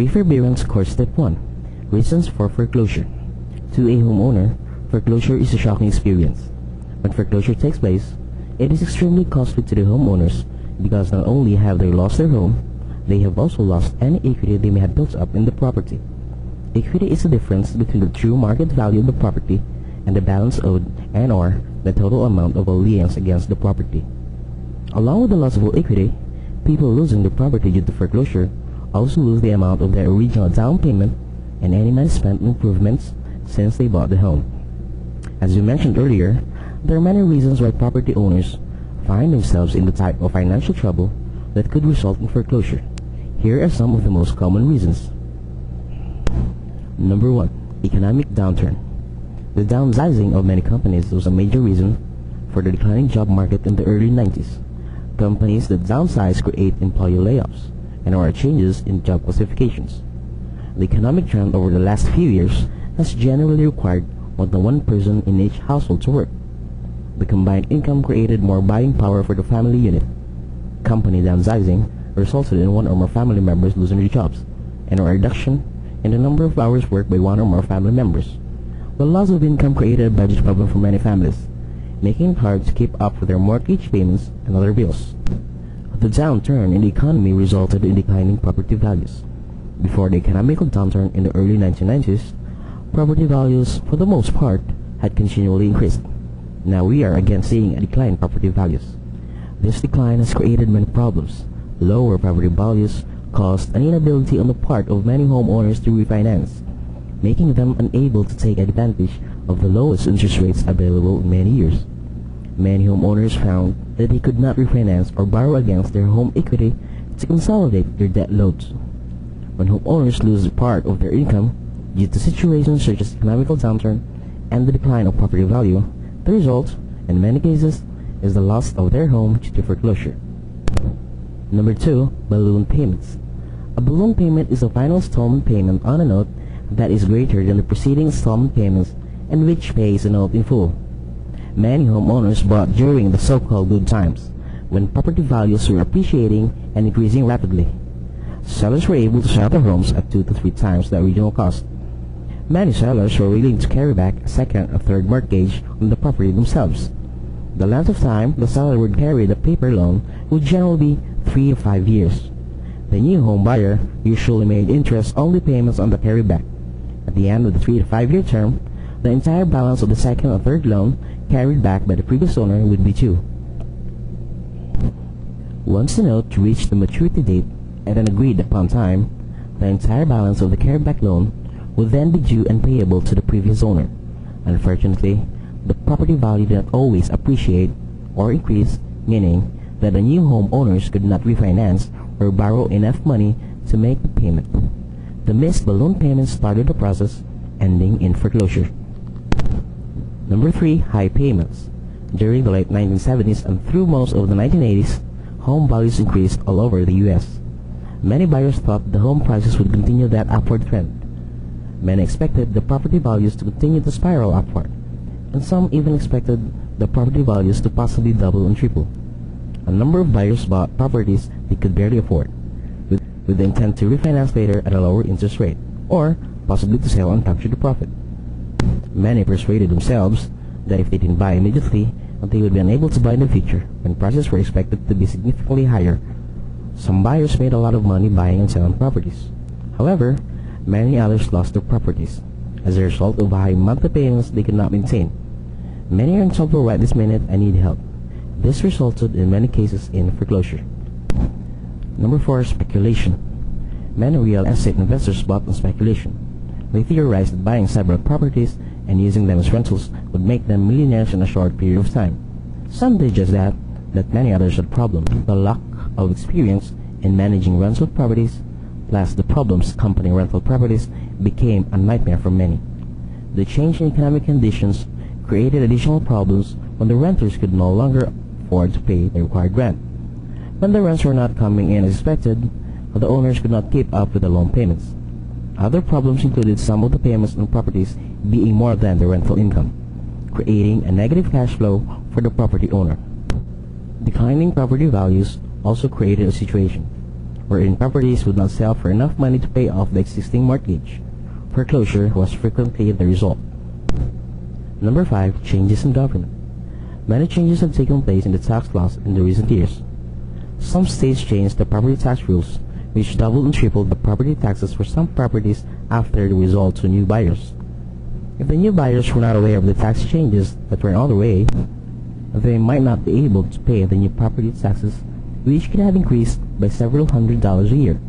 Pre-forbearance course step 1. Reasons for foreclosure. To a homeowner, foreclosure is a shocking experience. When foreclosure takes place, it is extremely costly to the homeowners because not only have they lost their home, they have also lost any equity they may have built up in the property. Equity is the difference between the true market value of the property and the balance owed and/or the total amount of all liens against the property. Along with the loss of all equity, people losing their property due to foreclosure also lose the amount of their original down payment and any money spent on improvements since they bought the home. As we mentioned earlier, there are many reasons why property owners find themselves in the type of financial trouble that could result in foreclosure. Here are some of the most common reasons. Number 1. Economic downturn. The downsizing of many companies was a major reason for the declining job market in the early 90s. Companies that downsize create employee layoffs and/or changes in job classifications. The economic trend over the last few years has generally required more than one person in each household to work. The combined income created more buying power for the family unit. Company downsizing resulted in one or more family members losing their jobs, and a reduction in the number of hours worked by one or more family members. The loss of income created a budget problem for many families, making it hard to keep up with their mortgage payments and other bills. The downturn in the economy resulted in declining property values. Before the economic downturn in the early 1990s, property values, for the most part, had continually increased. Now we are again seeing a decline in property values. This decline has created many problems. Lower property values caused an inability on the part of many homeowners to refinance, making them unable to take advantage of the lowest interest rates available in many years. Many homeowners found that they could not refinance or borrow against their home equity to consolidate their debt loads. When homeowners lose part of their income due to situations such as economic downturn and the decline of property value, the result, in many cases, is the loss of their home due to foreclosure. Number 2. Balloon payments. A balloon payment is a final installment payment on a note that is greater than the preceding installment payments and which pays a note in full. Many homeowners bought during the so-called good times, when property values were appreciating and increasing rapidly. Sellers were able to sell their homes at 2 to 3 times the original cost. Many sellers were willing to carry back a second or third mortgage on the property themselves. The length of time the seller would carry the paper loan would generally be 3 to 5 years. The new home buyer usually made interest-only payments on the carryback. At the end of the 3 to 5 year term, the entire balance of the second or third loan carried back by the previous owner would be due. Once the note reached the maturity date at an agreed upon time, the entire balance of the carryback loan would then be due and payable to the previous owner. Unfortunately, the property value did not always appreciate or increase, meaning that the new homeowners could not refinance or borrow enough money to make the payment. The missed balloon payments started the process, ending in foreclosure. Number 3. High payments. During the late 1970s and through most of the 1980s, home values increased all over the U.S. Many buyers thought the home prices would continue that upward trend. Many expected the property values to continue to spiral upward, and some even expected the property values to possibly double and triple. A number of buyers bought properties they could barely afford, with the intent to refinance later at a lower interest rate, or possibly to sell and capture the profit. Many persuaded themselves that if they didn't buy immediately, they would be unable to buy in the future when prices were expected to be significantly higher. Some buyers made a lot of money buying and selling properties. However, many others lost their properties as a result of high monthly payments they could not maintain. Many are in trouble right this minute and need help. This resulted in many cases in foreclosure. Number 4. Speculation. Many real estate investors bought on speculation. They theorized that buying several properties and using them as rentals would make them millionaires in a short period of time. Some did just that, but many others had problems. The lack of experience in managing rental properties, plus the problems accompanying rental properties, became a nightmare for many. The change in economic conditions created additional problems when the renters could no longer afford to pay the required rent. When the rents were not coming in as expected, the owners could not keep up with the loan payments. Other problems included some of the payments on properties being more than the rental income, creating a negative cash flow for the property owner. Declining property values also created a situation wherein properties would not sell for enough money to pay off the existing mortgage. Foreclosure was frequently the result. Number 5. Changes in government. Many changes have taken place in the tax laws in the recent years. Some states changed the property tax rules, which doubled and tripled the property taxes for some properties after the result to new buyers. If the new buyers were not aware of the tax changes that were on the way, they might not be able to pay the new property taxes, which could have increased by several $100s a year.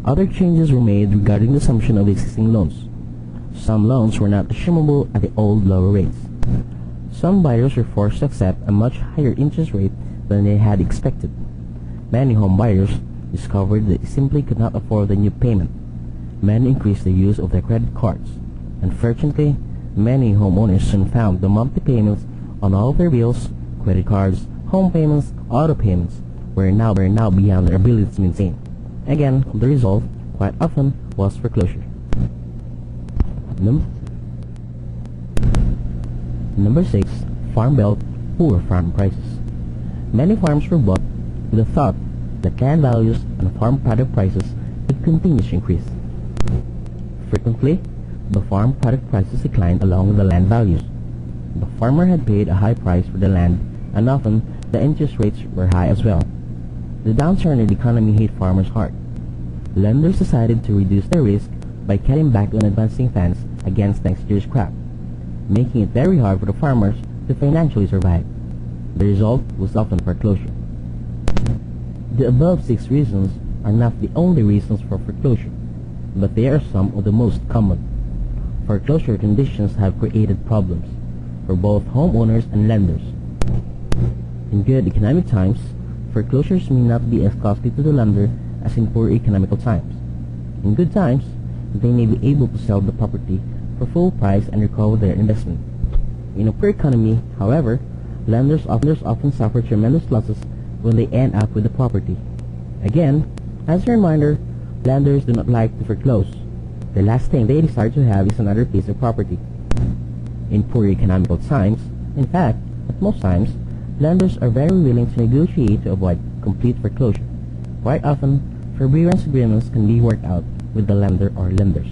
Other changes were made regarding the assumption of existing loans. Some loans were not assumable at the old lower rates. Some buyers were forced to accept a much higher interest rate than they had expected. Many home buyers discovered that they simply could not afford the new payment. Many increased the use of their credit cards. Unfortunately, many homeowners soon found the monthly payments on all of their bills, credit cards, home payments, auto payments, were now beyond their ability to maintain. Again, the result, quite often, was foreclosure. Number 6. Farm Belt, poor farm prices. Many farms were bought with the thought that land values and farm product prices would continue to increase. Frequently, the farm product prices declined along with the land values. The farmer had paid a high price for the land, and often the interest rates were high as well. The downturn in the economy hit farmers hard. Lenders decided to reduce their risk by cutting back on advancing funds against next year's crop, making it very hard for the farmers to financially survive. The result was often foreclosure. The above 6 reasons are not the only reasons for foreclosure, but they are some of the most common. Foreclosure conditions have created problems for both homeowners and lenders. In good economic times, foreclosures may not be as costly to the lender as in poor economical times. In good times, they may be able to sell the property for full price and recover their investment. In a poor economy, however, lenders often suffer tremendous losses when they end up with the property. Again, as a reminder, lenders do not like to foreclose. The last thing they desire to have is another piece of property. In poor economical times, in fact, at most times, lenders are very willing to negotiate to avoid complete foreclosure. Quite often, forbearance agreements can be worked out with the lender or lenders.